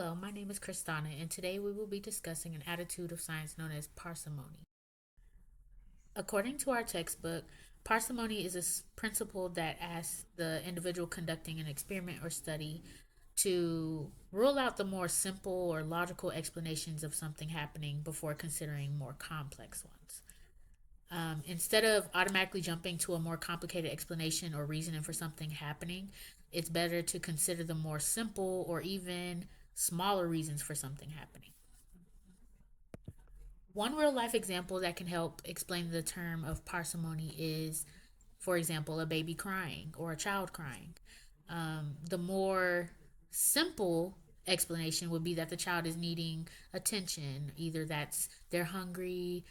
Hello, my name is Kristana, and today we will be discussing an attitude of science known as parsimony. According to our textbook, parsimony is a principle that asks the individual conducting an experiment or study to rule out the more simple or logical explanations of something happening before considering more complex ones. Instead of automatically jumping to a more complicated explanation or reasoning for something happening, it's better to consider the more simple or even smaller reasons for something happening. One real life example that can help explain the term of parsimony is, for example, a baby crying or a child crying. The more simple explanation would be that the child is needing attention. Either that's they're hungry,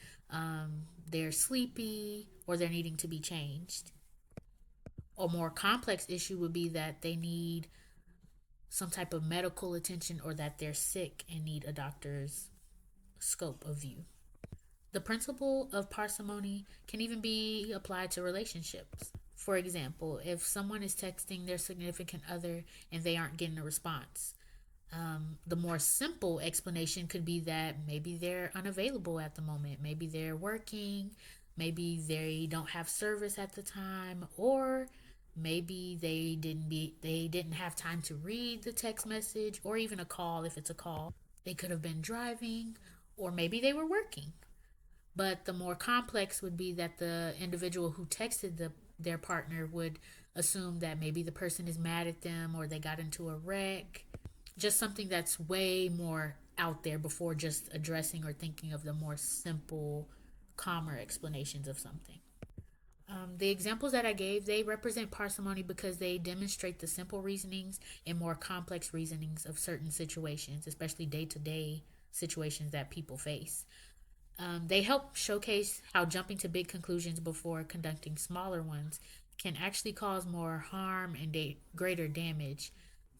they're sleepy, or they're needing to be changed. A more complex issue would be that they need some type of medical attention or that they're sick and need a doctor's scope of view. The principle of parsimony can even be applied to relationships. For example, if someone is texting their significant other and they aren't getting a response, the more simple explanation could be that maybe they're unavailable at the moment, maybe they're working, maybe they don't have service at the time, or maybe they didn't have time to read the text message or even a call if it's a call. They could have been driving, or maybe they were working. But the more complex would be that the individual who texted their partner would assume that maybe the person is mad at them or they got into a wreck. Just something that's way more out there before just addressing or thinking of the more simple, calmer explanations of something. The examples that I gave, they represent parsimony because they demonstrate the simple reasonings and more complex reasonings of certain situations, especially day to day situations that people face. They help showcase how jumping to big conclusions before conducting smaller ones can actually cause more harm and greater damage.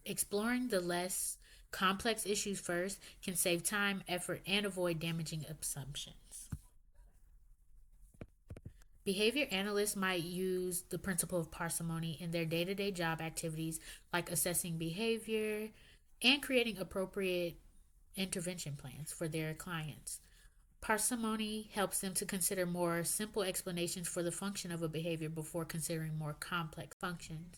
Exploring the less complex issues first can save time, effort, and avoid damaging assumptions. Behavior analysts might use the principle of parsimony in their day to day job activities, like assessing behavior and creating appropriate intervention plans for their clients. Parsimony helps them to consider more simple explanations for the function of a behavior before considering more complex functions.